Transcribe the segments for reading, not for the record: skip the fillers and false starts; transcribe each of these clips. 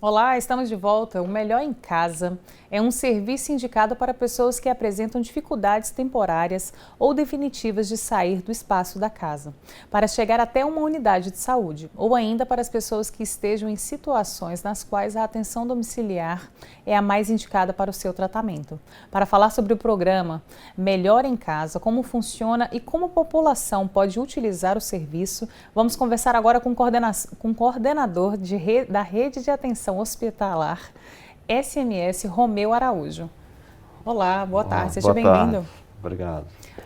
Olá, estamos de volta. O Melhor em Casa é um serviço indicado para pessoas que apresentam dificuldades temporárias ou definitivas de sair do espaço da casa, para chegar até uma unidade de saúde, ou ainda para as pessoas que estejam em situações nas quais a atenção domiciliar é a mais indicada para o seu tratamento. Para falar sobre o programa Melhor em Casa, como funciona e como a população pode utilizar o serviço, vamos conversar agora com o coordenador da Rede de Atenção Hospitalar SMS, Romeu Araújo. Olá, boa tarde, seja Boa tarde, bem-vindo. obrigado.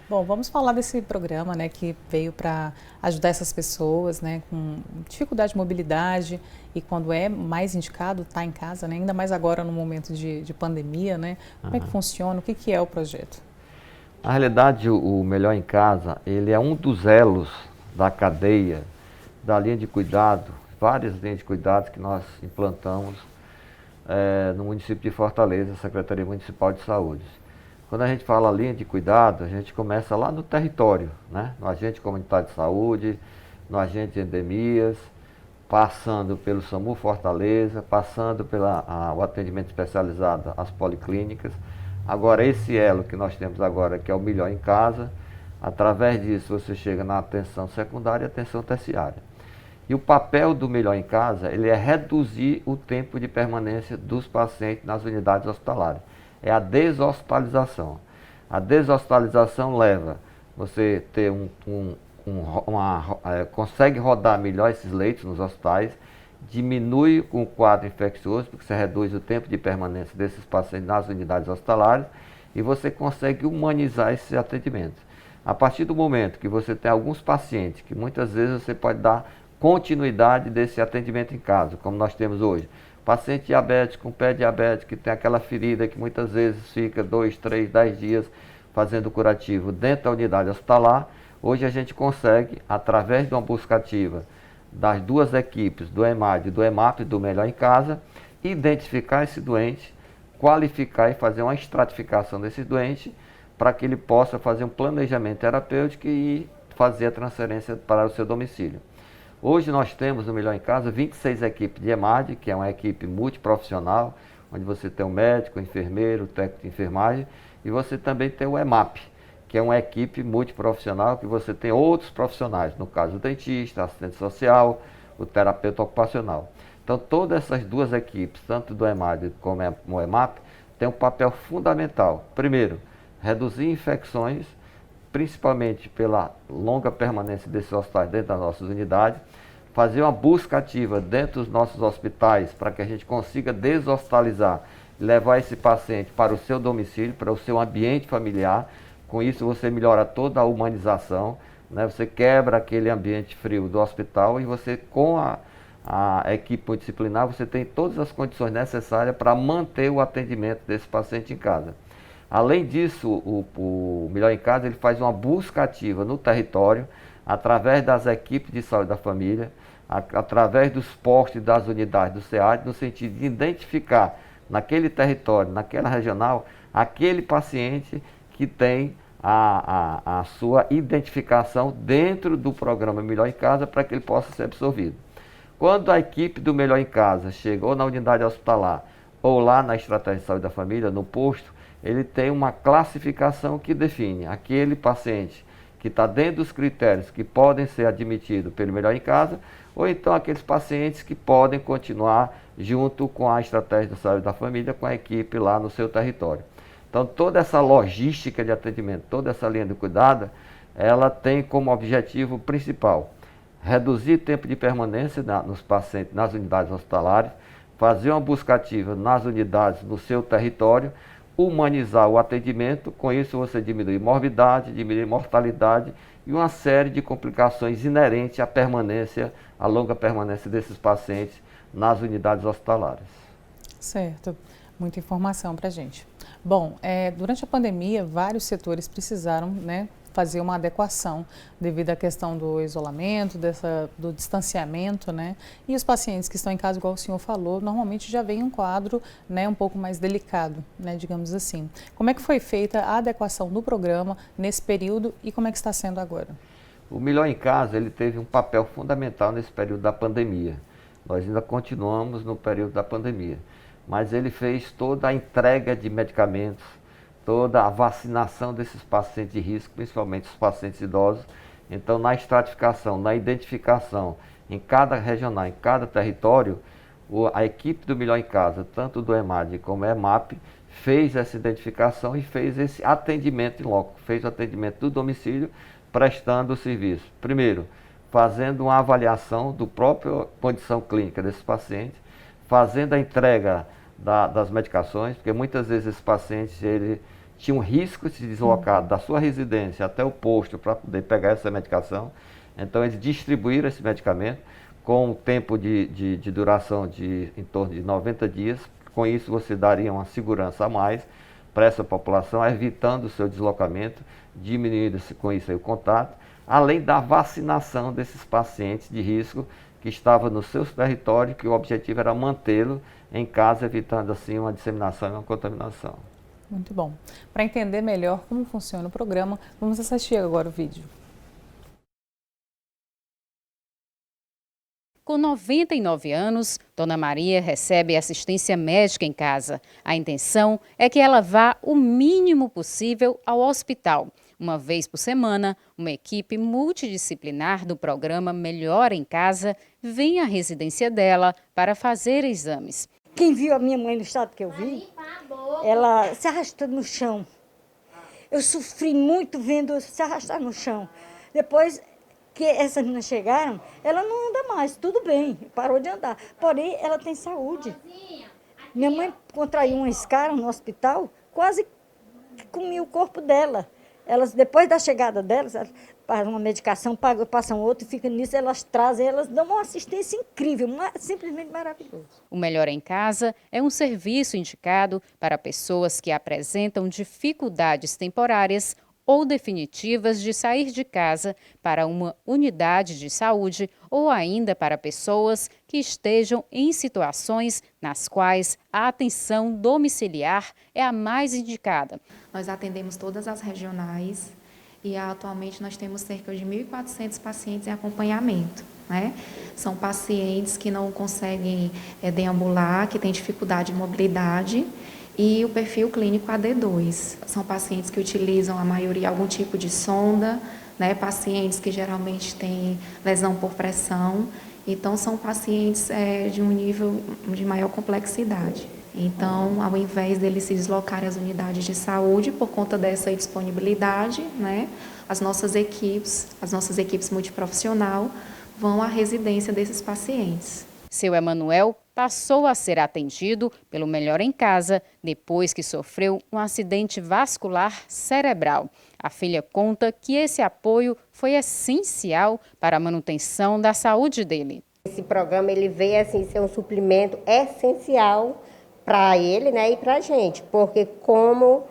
Bom, vamos falar desse programa, né, que veio para ajudar essas pessoas, né, com dificuldade de mobilidade e quando é mais indicado estar em casa, né, ainda mais agora no momento de pandemia, né, como é que funciona, o que é o projeto? Na realidade, o Melhor em Casa, ele é um dos elos da cadeia, da linha de cuidado, várias linhas de cuidados que nós implantamos no município de Fortaleza, Secretaria Municipal de Saúde. Quando a gente fala linha de cuidado, a gente começa lá no território, né? No agente comunitário de saúde, no agente de endemias, passando pelo SAMU Fortaleza, passando pelo atendimento especializado às policlínicas. Agora, esse elo que nós temos agora, que é o Melhor em Casa, através disso você chega na atenção secundária e atenção terciária. E o papel do Melhor em Casa, ele é reduzir o tempo de permanência dos pacientes nas unidades hospitalares. É a deshospitalização. A deshospitalização leva você ter consegue rodar melhor esses leitos nos hospitais, diminui o quadro infeccioso, porque você reduz o tempo de permanência desses pacientes nas unidades hospitalares e você consegue humanizar esses atendimentos. A partir do momento que você tem alguns pacientes, que muitas vezes você pode dar continuidade desse atendimento em casa, como nós temos hoje. Paciente diabético, com pé diabético, que tem aquela ferida que muitas vezes fica 2, 3, 10 dias fazendo curativo dentro da unidade hospitalar. Hoje a gente consegue, através de uma busca ativa das duas equipes, do EMAD, do EMAP e do Melhor em Casa, identificar esse doente, qualificar e fazer uma estratificação desse doente para que ele possa fazer um planejamento terapêutico e fazer a transferência para o seu domicílio. Hoje nós temos no Melhor em Casa 26 equipes de EMAD, que é uma equipe multiprofissional, onde você tem o médico, o enfermeiro, o técnico de enfermagem, e você também tem o EMAP, que é uma equipe multiprofissional, que você tem outros profissionais, no caso o dentista, assistente social, o terapeuta ocupacional. Então todas essas duas equipes, tanto do EMAD como o EMAP, têm um papel fundamental. Primeiro, reduzir infecções, principalmente pela longa permanência desses hospitais dentro das nossas unidades, fazer uma busca ativa dentro dos nossos hospitais para que a gente consiga deshospitalizar e levar esse paciente para o seu domicílio, para o seu ambiente familiar. Com isso você melhora toda a humanização, né? Você quebra aquele ambiente frio do hospital e você, com a equipe multidisciplinar, você tem todas as condições necessárias para manter o atendimento desse paciente em casa. Além disso, o Melhor em Casa ele faz uma busca ativa no território, através das equipes de saúde da família, através dos postos das unidades do SEAD, no sentido de identificar naquele território, naquela regional, aquele paciente que tem a sua identificação dentro do programa Melhor em Casa para que ele possa ser absorvido. Quando a equipe do Melhor em Casa chegou na unidade hospitalar ou lá na estratégia de saúde da família, no posto, ele tem uma classificação que define aquele paciente que está dentro dos critérios que podem ser admitidos pelo Melhor em Casa, ou então aqueles pacientes que podem continuar junto com a estratégia de saúde da família, com a equipe lá no seu território. Então toda essa logística de atendimento, toda essa linha de cuidado, ela tem como objetivo principal reduzir tempo de permanência nos pacientes nas unidades hospitalares, fazer uma busca ativa nas unidades no seu território, humanizar o atendimento, com isso você diminui morbidade, diminui mortalidade e uma série de complicações inerentes à permanência, à longa permanência desses pacientes nas unidades hospitalares. Certo, muita informação para a gente. Bom, durante a pandemia, vários setores precisaram, né, fazer uma adequação devido à questão do isolamento, do distanciamento, né? E os pacientes que estão em casa, igual o senhor falou, normalmente já vem um quadro, né, um pouco mais delicado, né, digamos assim. Como é que foi feita a adequação do programa nesse período e como é que está sendo agora? O Melhor em Casa ele teve um papel fundamental nesse período da pandemia. Nós ainda continuamos no período da pandemia. Mas ele fez toda a entrega de medicamentos, toda a vacinação desses pacientes de risco, principalmente os pacientes idosos. Então, na estratificação, na identificação, em cada regional, em cada território, a equipe do Melhor em Casa, tanto do EMAD como do EMAP, fez essa identificação e fez esse atendimento em loco, fez o atendimento do domicílio, prestando o serviço. Primeiro, fazendo uma avaliação do próprio condição clínica desses pacientes, fazendo a entrega das medicações, porque muitas vezes esses pacientes tinham risco de se deslocar da sua residência até o posto para poder pegar essa medicação. Então eles distribuíram esse medicamento com um tempo de duração de em torno de 90 dias. Com isso você daria uma segurança a mais para essa população, evitando o seu deslocamento, diminuindo com isso aí o contato, além da vacinação desses pacientes de risco que estavam no seu território, que o objetivo era mantê-lo em casa, evitando assim uma disseminação e uma contaminação. Muito bom. Para entender melhor como funciona o programa, vamos assistir agora o vídeo. Com 99 anos, Dona Maria recebe assistência médica em casa. A intenção é que ela vá o mínimo possível ao hospital. Uma vez por semana, uma equipe multidisciplinar do programa Melhor em Casa vem à residência dela para fazer exames. Quem viu a minha mãe no estado que eu vi, ela se arrastando no chão. Eu sofri muito vendo se arrastar no chão. Depois que essas meninas chegaram, ela não anda mais, tudo bem, parou de andar. Porém, ela tem saúde. Minha mãe contraiu uma escara no hospital, quase que comia o corpo dela. Elas, depois da chegada delas, passam uma medicação, passam outra e ficam nisso, elas trazem, elas dão uma assistência incrível, simplesmente maravilhoso. O Melhor em Casa é um serviço indicado para pessoas que apresentam dificuldades temporárias ou definitivas de sair de casa para uma unidade de saúde ou ainda para pessoas que estejam em situações nas quais a atenção domiciliar é a mais indicada. Nós atendemos todas as regionais e atualmente nós temos cerca de 1.400 pacientes em acompanhamento, né? São pacientes que não conseguem deambular, que têm dificuldade de mobilidade, e o perfil clínico AD2. São pacientes que utilizam, a maioria, algum tipo de sonda, né? Pacientes que geralmente têm lesão por pressão. Então, são pacientes de um nível de maior complexidade. Então, ao invés deles se deslocarem às unidades de saúde, por conta dessa disponibilidade, né? As nossas equipes multiprofissional vão à residência desses pacientes. Seu Emanuel passou a ser atendido pelo Melhor em Casa depois que sofreu um acidente vascular cerebral. A filha conta que esse apoio foi essencial para a manutenção da saúde dele. Esse programa ele veio assim ser um suplemento essencial para ele, né, e para a gente, porque como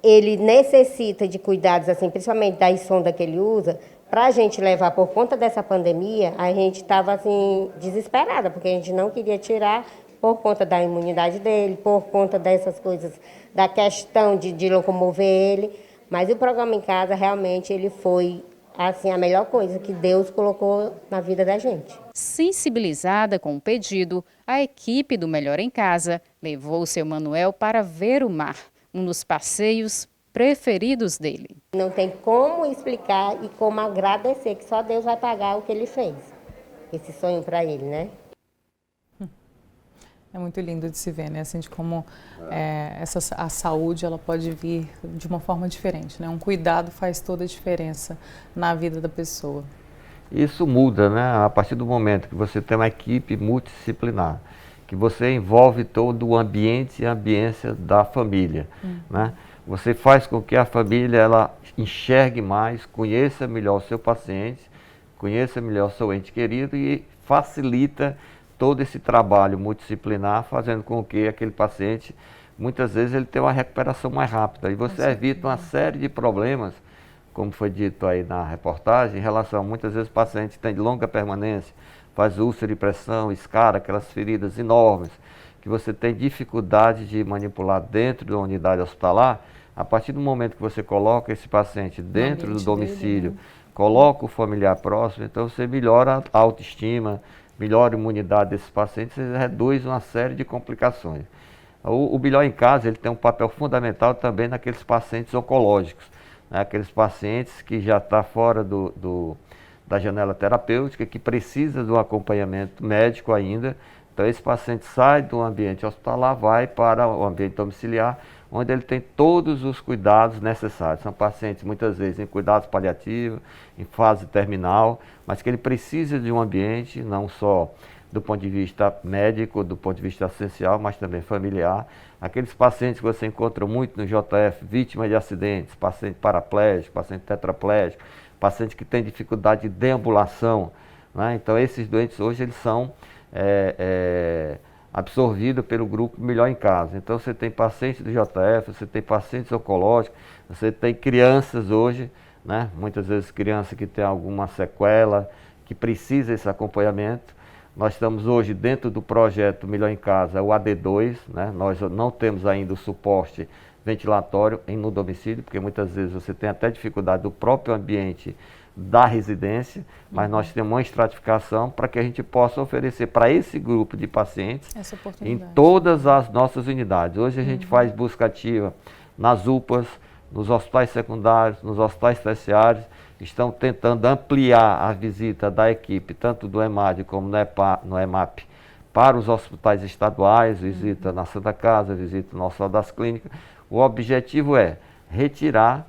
ele necessita de cuidados assim, principalmente da sonda que ele usa, para a gente levar por conta dessa pandemia, a gente estava assim, desesperada, porque a gente não queria tirar por conta da imunidade dele, por conta dessas coisas, da questão de locomover ele. Mas o programa em casa, realmente, ele foi assim, a melhor coisa que Deus colocou na vida da gente. Sensibilizada com o pedido, a equipe do Melhor em Casa levou seu Manuel para ver o mar, um dos passeios preferidos dele. Não tem como explicar e como agradecer, que só Deus vai pagar o que ele fez. Esse sonho para ele, né? É muito lindo de se ver, né? Assim, de como a saúde ela pode vir de uma forma diferente, né? Um cuidado faz toda a diferença na vida da pessoa. Isso muda, né? A partir do momento que você tem uma equipe multidisciplinar, que você envolve todo o ambiente e a ambiência da família, né? Você faz com que a família ela enxergue mais, conheça melhor o seu paciente, conheça melhor o seu ente querido e facilita todo esse trabalho multidisciplinar, fazendo com que aquele paciente, muitas vezes, ele tenha uma recuperação mais rápida. E você evita uma série de problemas, como foi dito aí na reportagem, em relação a muitas vezes pacientes que têm de longa permanência, faz úlcera de pressão, escara, aquelas feridas enormes, que você tem dificuldade de manipular dentro da unidade hospitalar. A partir do momento que você coloca esse paciente dentro do domicílio, coloca o familiar próximo, então você melhora a autoestima, melhora a imunidade desses pacientes, você reduz uma série de complicações. O Melhor em Casa ele tem um papel fundamental também naqueles pacientes oncológicos, né? Aqueles pacientes que já estão fora da janela terapêutica, que precisa do acompanhamento médico ainda. Então esse paciente sai do ambiente hospitalar, vai para o ambiente domiciliar, onde ele tem todos os cuidados necessários. São pacientes muitas vezes em cuidados paliativos, em fase terminal, mas que ele precisa de um ambiente, não só do ponto de vista médico, do ponto de vista essencial, mas também familiar. Aqueles pacientes que você encontra muito no JF, vítimas de acidentes, paciente paraplégico, paciente tetraplégico, paciente que tem dificuldade de deambulação, né? Então esses doentes hoje eles são absorvido pelo grupo Melhor em Casa. Então você tem pacientes do JF, você tem pacientes oncológicos, você tem crianças hoje, né? Muitas vezes crianças que têm alguma sequela, que precisa desse acompanhamento. Nós estamos hoje dentro do projeto Melhor em Casa, o AD2, né? Nós não temos ainda o suporte ventilatório no domicílio, porque muitas vezes você tem até dificuldade do próprio ambiente da residência, mas nós temos uma estratificação para que a gente possa oferecer para esse grupo de pacientes em todas as nossas unidades. Hoje a gente faz busca ativa nas UPAs, nos hospitais secundários, nos hospitais terciários, estão tentando ampliar a visita da equipe, tanto do EMAD como no EMAP, para os hospitais estaduais, visita na Santa Casa, visita no Hospital das Clínicas. O objetivo é retirar,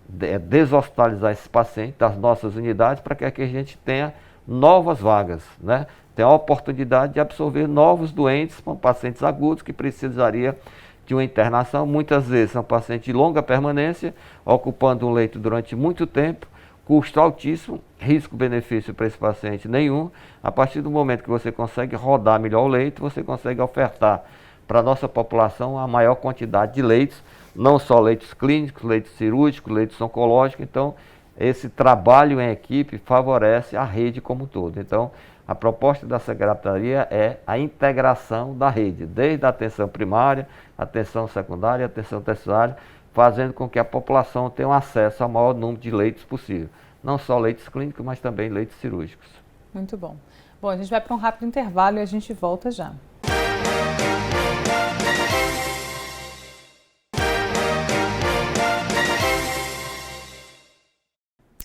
deshospitalizar esses pacientes das nossas unidades para que a gente tenha novas vagas, né? Tem a oportunidade de absorver novos doentes, com pacientes agudos que precisaria de uma internação. Muitas vezes são pacientes de longa permanência, ocupando um leito durante muito tempo, custo altíssimo, risco-benefício para esse paciente nenhum. A partir do momento que você consegue rodar melhor o leito, você consegue ofertar para a nossa população a maior quantidade de leitos, não só leitos clínicos, leitos cirúrgicos, leitos oncológicos. Então, esse trabalho em equipe favorece a rede como um todo. Então, a proposta da Secretaria é a integração da rede, desde a atenção primária, atenção secundária, atenção terciária, fazendo com que a população tenha um acesso ao maior número de leitos possível. Não só leitos clínicos, mas também leitos cirúrgicos. Muito bom. Bom, a gente vai para um rápido intervalo e a gente volta já.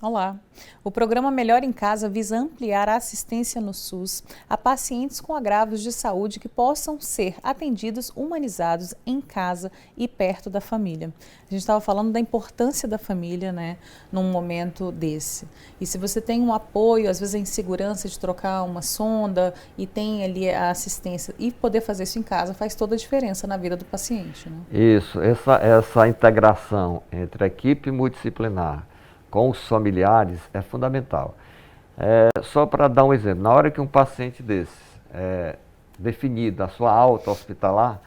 Olá! O programa Melhor em Casa visa ampliar a assistência no SUS a pacientes com agravos de saúde que possam ser atendidos humanizados em casa e perto da família. A gente estava falando da importância da família, né, num momento desse. E se você tem um apoio, às vezes a insegurança de trocar uma sonda e tem ali a assistência e poder fazer isso em casa, faz toda a diferença na vida do paciente, né? Isso, essa integração entre a equipe multidisciplinar com os familiares é fundamental. Só para dar um exemplo, na hora que um paciente desses definido a sua alta hospitalar,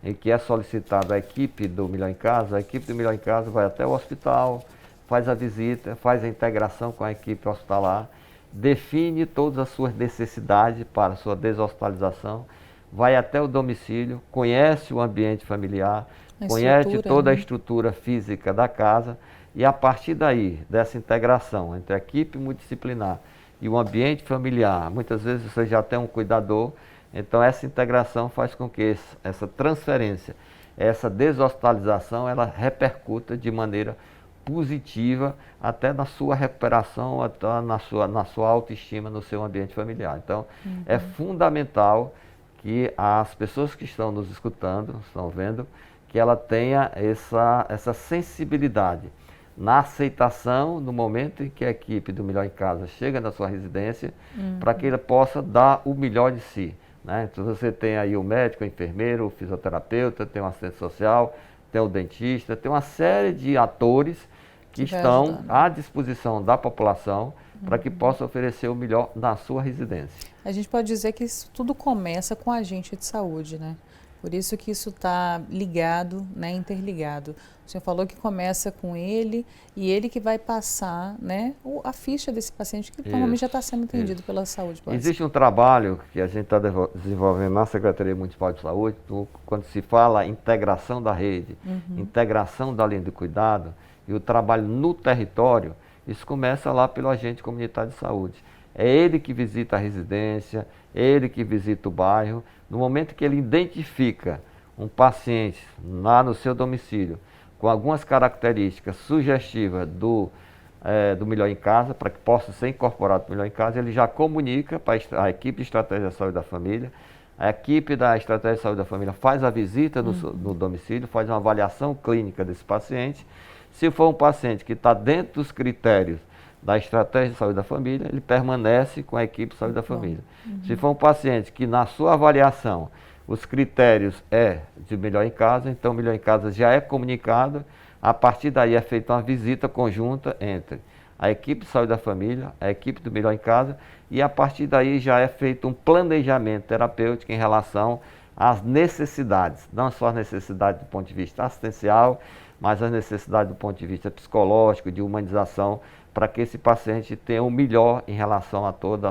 em que é solicitado a equipe do Melhor em Casa, a equipe do Melhor em Casa vai até o hospital, faz a visita, faz a integração com a equipe hospitalar, define todas as suas necessidades para a sua deshospitalização, vai até o domicílio, conhece o ambiente familiar, conhece toda a estrutura física da casa. E a partir daí, dessa integração entre a equipe multidisciplinar e o ambiente familiar, muitas vezes você já tem um cuidador, então essa integração faz com que essa transferência, essa deshospitalização, ela repercuta de maneira positiva até na sua recuperação, até na sua autoestima no seu ambiente familiar. Então, é fundamental que as pessoas que estão nos escutando, estão vendo, que ela tenha essa sensibilidade na aceitação no momento em que a equipe do Melhor em Casa chega na sua residência, para que ele possa dar o melhor de si, né? Então você tem aí o médico, o enfermeiro, o fisioterapeuta, tem o assistente social, tem o dentista, tem uma série de atores que estão à disposição da população para que possa oferecer o melhor na sua residência. A gente pode dizer que isso tudo começa com a agente de saúde, né? Por isso que isso está ligado, né, interligado. O senhor falou que começa com ele e ele que vai passar, né, a ficha desse paciente que normalmente já está sendo atendido pela saúde básica. Existe um trabalho que a gente está desenvolvendo na Secretaria Municipal de Saúde, quando se fala integração da rede, integração da linha de cuidado e o trabalho no território, isso começa lá pelo agente comunitário de saúde. É ele que visita a residência, é ele que visita o bairro. No momento que ele identifica um paciente lá no seu domicílio com algumas características sugestivas do Melhor em Casa, para que possa ser incorporado para o Melhor em Casa, ele já comunica para a equipe de Estratégia de Saúde da Família. A equipe da Estratégia de Saúde da Família faz a visita no domicílio, faz uma avaliação clínica desse paciente. Se for um paciente que está dentro dos critérios da Estratégia de Saúde da Família, ele permanece com a equipe de Saúde da Família. Se for um paciente que na sua avaliação os critérios de Melhor em Casa, então o Melhor em Casa já é comunicado. A partir daí é feita uma visita conjunta entre a equipe de saúde da família, a equipe do Melhor em Casa, e a partir daí já é feito um planejamento terapêutico em relação às necessidades, não só as necessidades do ponto de vista assistencial, mas as necessidades do ponto de vista psicológico, de humanização, para que esse paciente tenha o melhor em relação a todo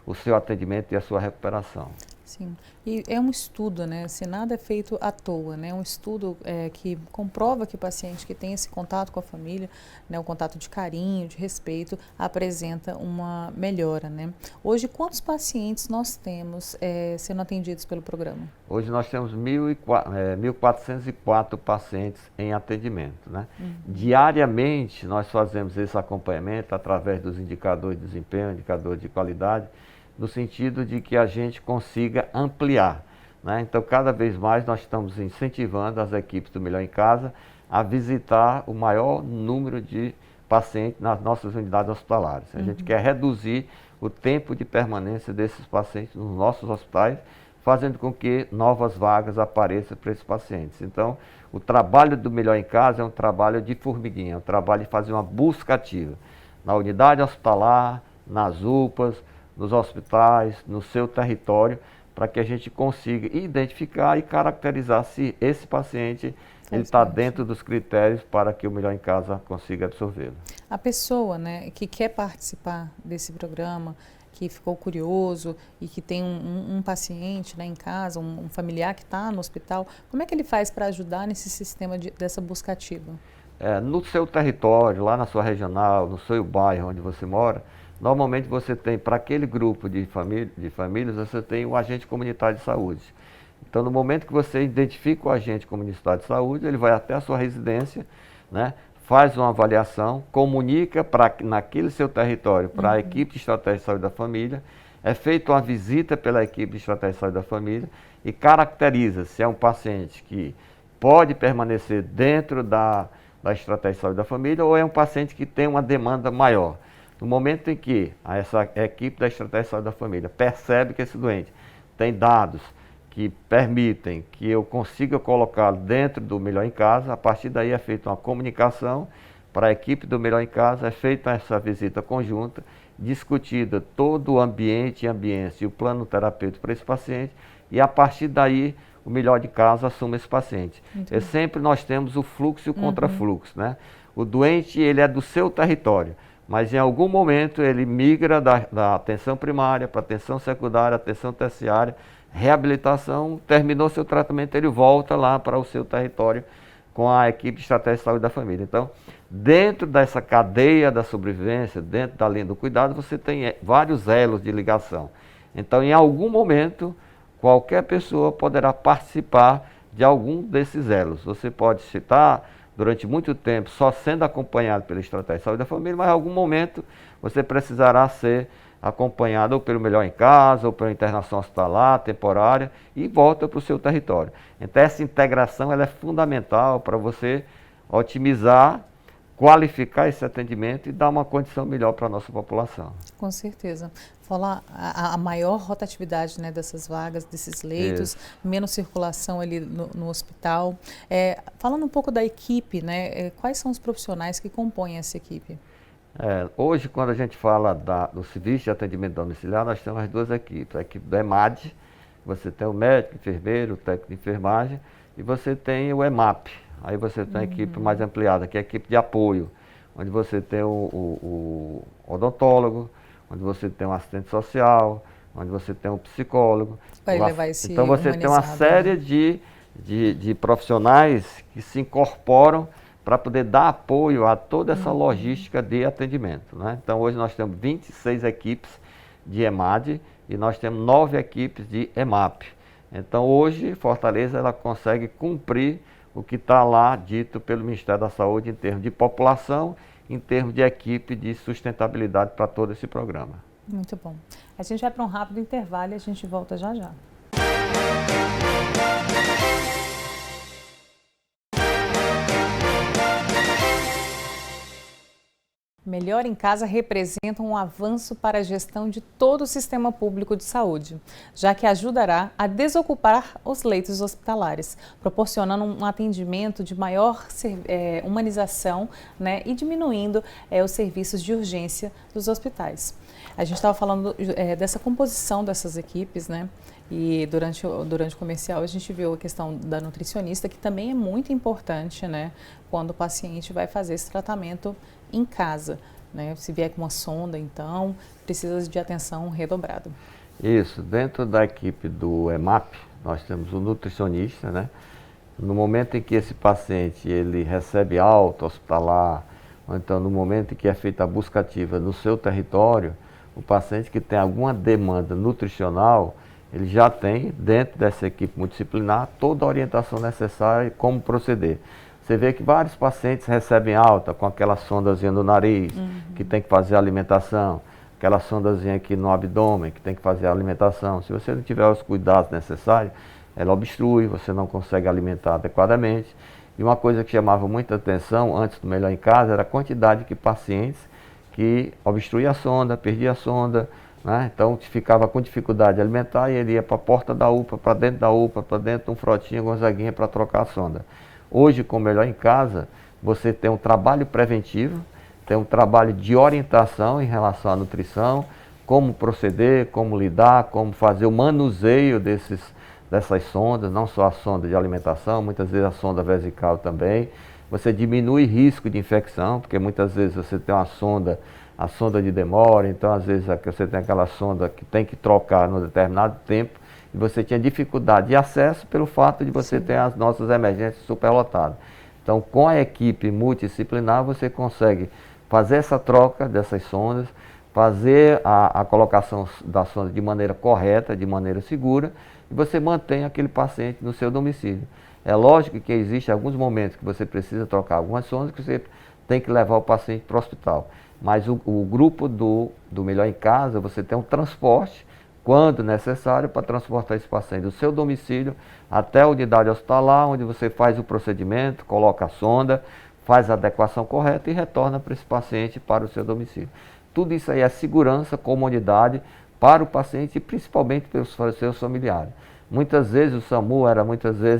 o seu atendimento e a sua recuperação. Sim, e é um estudo, né? Se nada é feito à toa, né? Um estudo que comprova que o paciente que tem esse contato com a família, né, um contato de carinho, de respeito, apresenta uma melhora, né? Hoje, quantos pacientes nós temos sendo atendidos pelo programa? Hoje nós temos 1.404 pacientes em atendimento, né? Diariamente nós fazemos esse acompanhamento através dos indicadores de desempenho, indicadores de qualidade, no sentido de que a gente consiga ampliar, né? Então, cada vez mais nós estamos incentivando as equipes do Melhor em Casa a visitar o maior número de pacientes nas nossas unidades hospitalares. A gente quer reduzir o tempo de permanência desses pacientes nos nossos hospitais, fazendo com que novas vagas apareçam para esses pacientes. Então, o trabalho do Melhor em Casa é um trabalho de formiguinha, é um trabalho de fazer uma busca ativa na unidade hospitalar, nas UPAs, nos hospitais, no seu território, para que a gente consiga identificar e caracterizar se esse paciente está dentro dos critérios para que o Melhor em Casa consiga absorvê-lo. A pessoa, né, que quer participar desse programa, que ficou curioso e que tem um paciente, né, em casa, um familiar que está no hospital, como é que ele faz para ajudar nesse sistema dessa busca ativa? No seu território, lá na sua regional, no seu bairro onde você mora, normalmente você tem, para aquele grupo de famílias, você tem um agente comunitário de saúde. Então, no momento que você identifica o agente comunitário de saúde, ele vai até a sua residência, né, faz uma avaliação, comunica naquele seu território para a equipe de Estratégia de Saúde da Família, é feita uma visita pela equipe de Estratégia de Saúde da Família e caracteriza se é um paciente que pode permanecer dentro da Estratégia de Saúde da Família ou é um paciente que tem uma demanda maior. No momento em que essa equipe da Estratégia de Saúde da Família percebe que esse doente tem dados que permitem que eu consiga colocá-lo dentro do Melhor em Casa, a partir daí é feita uma comunicação para a equipe do Melhor em Casa, é feita essa visita conjunta, discutida todo o ambiente e ambiência e o plano terapêutico para esse paciente, e a partir daí o Melhor de Casa assume esse paciente. Sempre nós temos o fluxo e o contrafluxo, né? O doente, ele é do seu território, mas em algum momento ele migra da atenção primária para atenção secundária, atenção terciária, reabilitação, terminou seu tratamento, ele volta lá para o seu território com a equipe de Estratégia de Saúde da Família. Então, dentro dessa cadeia da sobrevivência, dentro da linha do cuidado, você tem vários elos de ligação. Então, em algum momento, qualquer pessoa poderá participar de algum desses elos. Você pode citar durante muito tempo só sendo acompanhado pela Estratégia de Saúde da Família, mas em algum momento você precisará ser acompanhado ou pelo Melhor em Casa, ou pela internação hospitalar, temporária, e volta para o seu território. Então essa integração ela é fundamental para você otimizar, qualificar esse atendimento e dar uma condição melhor para a nossa população. Com certeza. Falar a maior rotatividade, né, dessas vagas, desses leitos, menos circulação ali no hospital. Falando um pouco da equipe, né, quais são os profissionais que compõem essa equipe? Hoje, quando a gente fala do serviço de atendimento domiciliar, nós temos as duas equipes. A equipe do EMAD, você tem o médico, enfermeiro, o técnico de enfermagem, e você tem o EMAP. Aí você tem a equipe mais ampliada, que é a equipe de apoio, onde você tem o odontólogo, onde você tem um assistente social, onde você tem um psicólogo. Então você tem uma série de profissionais que se incorporam para poder dar apoio a toda essa logística de atendimento, né? Então hoje nós temos 26 equipes de EMAD e nós temos 9 equipes de EMAP. Então hoje Fortaleza ela consegue cumprir o que está lá dito pelo Ministério da Saúde em termos de população, em termos de equipe de sustentabilidade para todo esse programa. Muito bom. A gente vai para um rápido intervalo e a gente volta já já. Melhor em Casa representa um avanço para a gestão de todo o sistema público de saúde, já que ajudará a desocupar os leitos hospitalares, proporcionando um atendimento de maior humanização, né, e diminuindo os serviços de urgência dos hospitais. A gente estava falando dessa composição dessas equipes, né? E durante o comercial a gente viu a questão da nutricionista, que também é muito importante, né, quando o paciente vai fazer esse tratamento em casa, né? Se vier com uma sonda, então, precisa de atenção redobrada. Isso, dentro da equipe do EMAP, nós temos o nutricionista, né? No momento em que esse paciente ele recebe alta hospitalar, ou então no momento em que é feita a busca ativa no seu território, o paciente que tem alguma demanda nutricional, ele já tem, dentro dessa equipe multidisciplinar, toda a orientação necessária e como proceder. Você vê que vários pacientes recebem alta com aquela sondazinha no nariz, que tem que fazer a alimentação, aquela sondazinha aqui no abdômen, que tem que fazer a alimentação. Se você não tiver os cuidados necessários, ela obstrui, você não consegue alimentar adequadamente. E uma coisa que chamava muita atenção antes do Melhor em Casa era a quantidade de pacientes que obstruía a sonda, perdia a sonda, né? Então ficava com dificuldade de alimentar e ele ia para a porta da UPA, para dentro da UPA, para dentro de um Frotinha Gonzaguinha para trocar a sonda. Hoje, com o Melhor em Casa, você tem um trabalho preventivo, tem um trabalho de orientação em relação à nutrição, como proceder, como lidar, como fazer o manuseio dessas sondas, não só a sonda de alimentação, muitas vezes a sonda vesical também. Você diminui risco de infecção, porque muitas vezes você tem a sonda de demora, então às vezes você tem aquela sonda que tem que trocar num determinado tempo, e você tinha dificuldade de acesso pelo fato de você ter as nossas emergências superlotadas. Então, com a equipe multidisciplinar, você consegue fazer essa troca dessas sondas, fazer a colocação da sonda de maneira correta, de maneira segura, e você mantém aquele paciente no seu domicílio. É lógico que existem alguns momentos que você precisa trocar algumas sondas, que você tem que levar o paciente para o hospital. Mas o grupo do Melhor em Casa, você tem um transporte, quando necessário, para transportar esse paciente do seu domicílio até a unidade hospitalar, onde você faz o procedimento, coloca a sonda, faz a adequação correta e retorna para esse paciente para o seu domicílio. Tudo isso aí é segurança, comodidade para o paciente e principalmente pelos seus familiares. Muitas vezes o SAMU era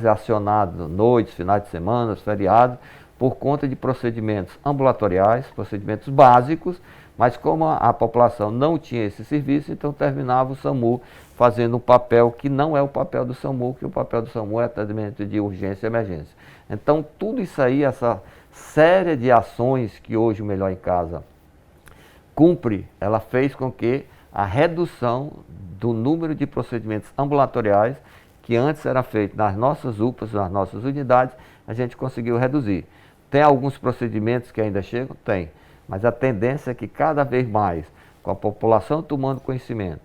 acionado noites, finais de semana, feriados, por conta de procedimentos ambulatoriais, procedimentos básicos, mas como a população não tinha esse serviço, então terminava o SAMU fazendo um papel que não é o papel do SAMU, que o papel do SAMU é atendimento de urgência e emergência. Então tudo isso aí, essa série de ações que hoje o Melhor em Casa cumpre, ela fez com que a redução do número de procedimentos ambulatoriais, que antes era feito nas nossas UPAs, nas nossas unidades, a gente conseguiu reduzir. Tem alguns procedimentos que ainda chegam? Tem. Mas a tendência é que cada vez mais, com a população tomando conhecimento,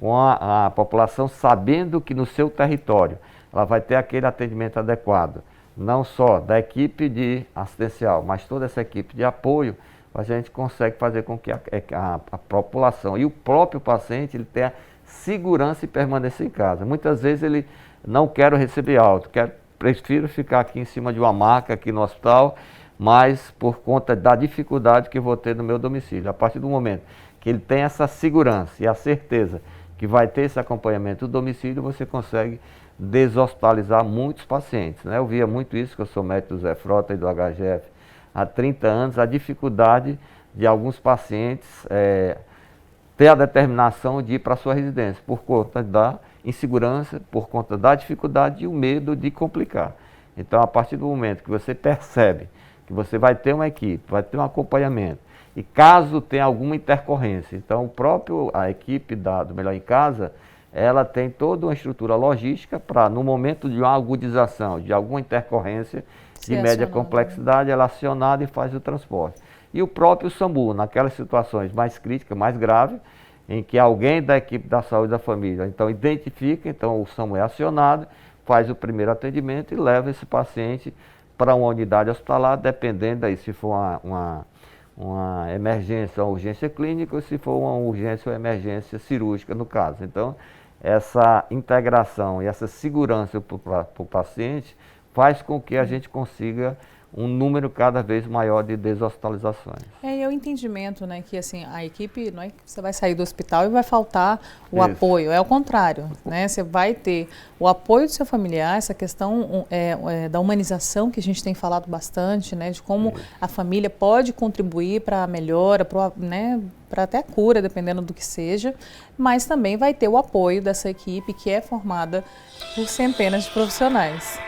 com a população sabendo que no seu território ela vai ter aquele atendimento adequado, não só da equipe de assistencial, mas toda essa equipe de apoio, a gente consegue fazer com que a população e o próprio paciente ele tenha segurança e permaneça em casa. Muitas vezes ele não quer receber alta, prefiro ficar aqui em cima de uma maca aqui no hospital, mas por conta da dificuldade que vou ter no meu domicílio. A partir do momento que ele tem essa segurança e a certeza que vai ter esse acompanhamento do domicílio, você consegue deshospitalizar muitos pacientes, né? Eu via muito isso, que eu sou médico do Zé Frota e do HGF há 30 anos, a dificuldade de alguns pacientes ter a determinação de ir para a sua residência, por conta da insegurança, por conta da dificuldade e o medo de complicar. Então, a partir do momento que você percebe que você vai ter uma equipe, vai ter um acompanhamento, e caso tenha alguma intercorrência, então a equipe do Melhor em Casa, ela tem toda uma estrutura logística para, no momento de uma agudização, de alguma intercorrência de média complexidade, ela é acionada e faz o transporte. E o próprio SAMU, naquelas situações mais críticas, mais graves, em que alguém da equipe da saúde da família, então identifica, então o SAMU é acionado, faz o primeiro atendimento e leva esse paciente para uma unidade hospitalar, dependendo aí se for uma emergência ou urgência clínica, ou se for uma urgência ou emergência cirúrgica no caso. Então, essa integração e essa segurança para o paciente faz com que a gente consiga um número cada vez maior de deshospitalizações. É o entendimento, né, que assim, a equipe, não é que você vai sair do hospital e vai faltar o Isso. apoio, é o contrário, né, você vai ter o apoio do seu familiar, essa questão da humanização que a gente tem falado bastante, né, de como a família pode contribuir para a melhora, para até a cura, dependendo do que seja, mas também vai ter o apoio dessa equipe que é formada por centenas de profissionais.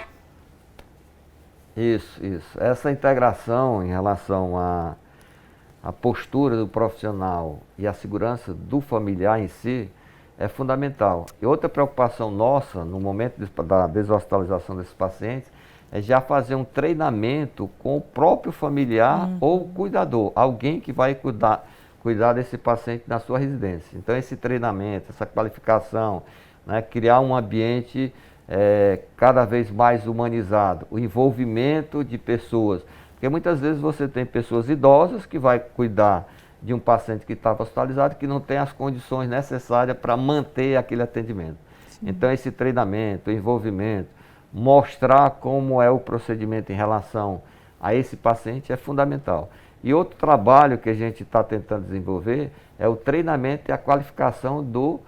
Isso. Essa integração em relação à postura do profissional e a segurança do familiar em si é fundamental. E outra preocupação nossa no momento da deshospitalização desses pacientes é já fazer um treinamento com o próprio familiar ou cuidador, alguém que vai cuidar desse paciente na sua residência. Então esse treinamento, essa qualificação, né, criar um ambiente cada vez mais humanizado, o envolvimento de pessoas, porque muitas vezes você tem pessoas idosas que vai cuidar de um paciente que estava hospitalizado que não tem as condições necessárias para manter aquele atendimento. Sim. Então esse treinamento, envolvimento, mostrar como é o procedimento em relação a esse paciente é fundamental. E outro trabalho que a gente está tentando desenvolver é o treinamento e a qualificação do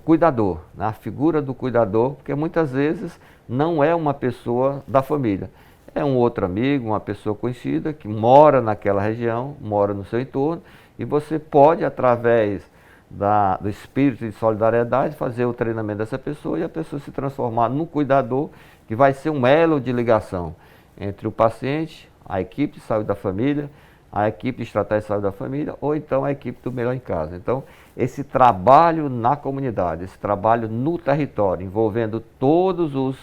cuidador, né? A figura do cuidador, porque muitas vezes não é uma pessoa da família, é um outro amigo, uma pessoa conhecida que mora naquela região, mora no seu entorno, e você pode, através do espírito de solidariedade, fazer o treinamento dessa pessoa e a pessoa se transformar no cuidador, que vai ser um elo de ligação entre o paciente, a equipe de saúde da família, a equipe de estratégia de saúde da família, ou então a equipe do Melhor em Casa. Então, esse trabalho na comunidade, esse trabalho no território, envolvendo todos os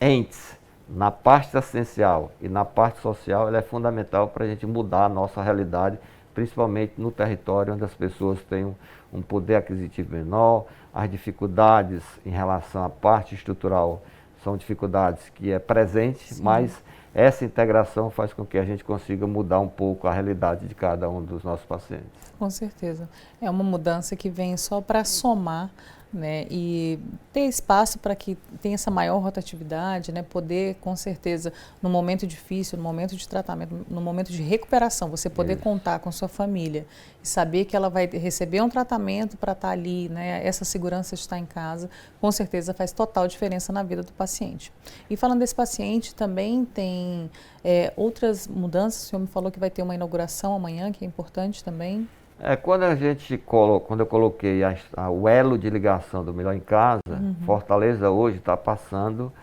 entes, na parte assistencial e na parte social, ele é fundamental para a gente mudar a nossa realidade, principalmente no território onde as pessoas têm um poder aquisitivo menor, as dificuldades em relação à parte estrutural são dificuldades que é presente, sim, mas essa integração faz com que a gente consiga mudar um pouco a realidade de cada um dos nossos pacientes. Com certeza. É uma mudança que vem só para somar, né, e ter espaço para que tenha essa maior rotatividade, né, poder, com certeza, no momento difícil, no momento de tratamento, no momento de recuperação, você poder contar com sua família e saber que ela vai receber um tratamento para estar ali, né, essa segurança de estar em casa, com certeza faz total diferença na vida do paciente. E falando desse paciente, também tem outras mudanças, o senhor me falou que vai ter uma inauguração amanhã, que é importante também. Quando eu coloquei o elo de ligação do Melhor em Casa, Fortaleza hoje está passando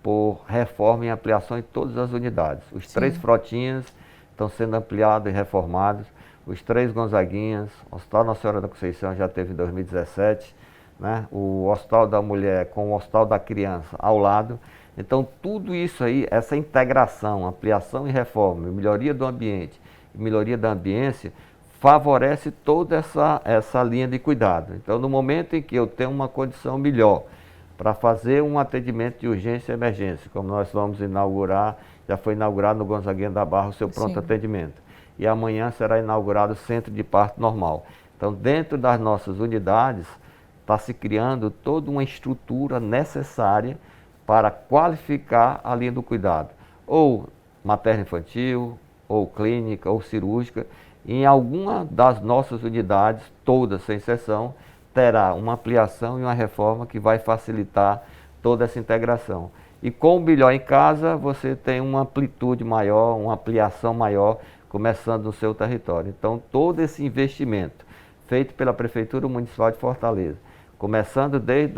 por reforma e ampliação em todas as unidades. Os 3 frotinhas estão sendo ampliados e reformados, os 3 Gonzaguinhas, o Hospital Nossa Senhora da Conceição já teve em 2017, né? O Hospital da Mulher com o Hospital da Criança ao lado. Então tudo isso aí, essa integração, ampliação e reforma, melhoria do ambiente e melhoria da ambiência, favorece toda essa linha de cuidado. Então, no momento em que eu tenho uma condição melhor para fazer um atendimento de urgência e emergência, como nós vamos inaugurar, já foi inaugurado no Gonzaguinha da Barra o seu pronto atendimento. E amanhã será inaugurado o centro de parto normal. Então, dentro das nossas unidades, está se criando toda uma estrutura necessária para qualificar a linha do cuidado. Ou materno-infantil, ou clínica, ou cirúrgica. Em alguma das nossas unidades, todas sem exceção, terá uma ampliação e uma reforma que vai facilitar toda essa integração. E com o Melhor em Casa, você tem uma amplitude maior, uma ampliação maior, começando no seu território. Então, todo esse investimento feito pela Prefeitura Municipal de Fortaleza, começando desde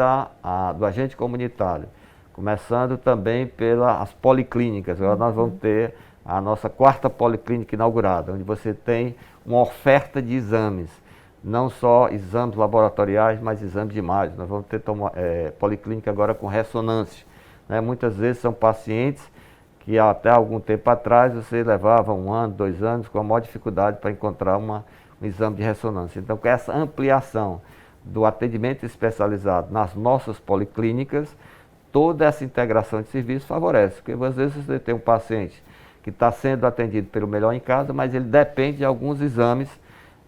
do agente comunitário, começando também pelas policlínicas. Agora nós vamos ter a nossa 4ª policlínica inaugurada, onde você tem uma oferta de exames, não só exames laboratoriais, mas exames de imagem. Nós vamos ter policlínica agora com ressonância, né? Muitas vezes são pacientes que até algum tempo atrás você levava 1 ano, 2 anos com a maior dificuldade para encontrar um exame de ressonância. Então, com essa ampliação do atendimento especializado nas nossas policlínicas, toda essa integração de serviços favorece, porque às vezes você tem um paciente que está sendo atendido pelo Melhor em Casa, mas ele depende de alguns exames,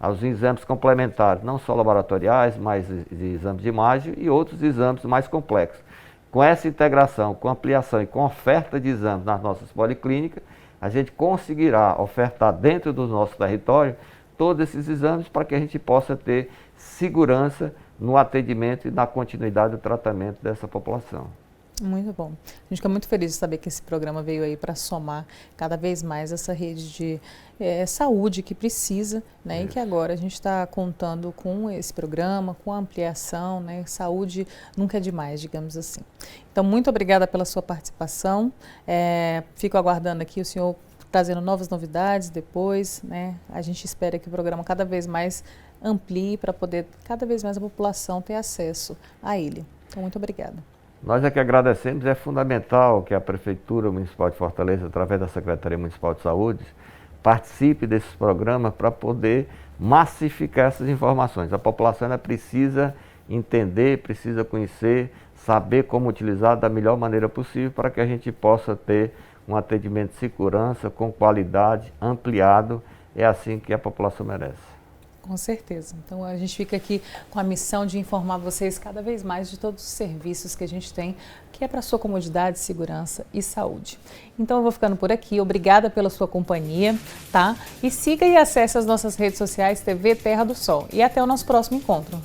os exames complementares, não só laboratoriais, mas de exames de imagem e outros exames mais complexos. Com essa integração, com ampliação e com oferta de exames nas nossas policlínicas, a gente conseguirá ofertar dentro do nosso território todos esses exames para que a gente possa ter segurança no atendimento e na continuidade do tratamento dessa população. Muito bom. A gente fica muito feliz de saber que esse programa veio aí para somar cada vez mais essa rede de saúde que precisa, né? E que agora a gente está contando com esse programa, com a ampliação, né? Saúde nunca é demais, digamos assim. Então, muito obrigada pela sua participação. Fico aguardando aqui o senhor trazendo novas novidades depois, né? A gente espera que o programa cada vez mais amplie para poder cada vez mais a população ter acesso a ele. Então, muito obrigada. Nós é que agradecemos, é fundamental que a Prefeitura Municipal de Fortaleza, através da Secretaria Municipal de Saúde, participe desses programas para poder massificar essas informações. A população ainda precisa entender, precisa conhecer, saber como utilizar da melhor maneira possível para que a gente possa ter um atendimento de segurança, com qualidade, ampliado. É assim que a população merece. Com certeza. Então, a gente fica aqui com a missão de informar vocês cada vez mais de todos os serviços que a gente tem, que é para a sua comodidade, segurança e saúde. Então, eu vou ficando por aqui. Obrigada pela sua companhia, tá? E siga e acesse as nossas redes sociais TV Terra do Sol. E até o nosso próximo encontro.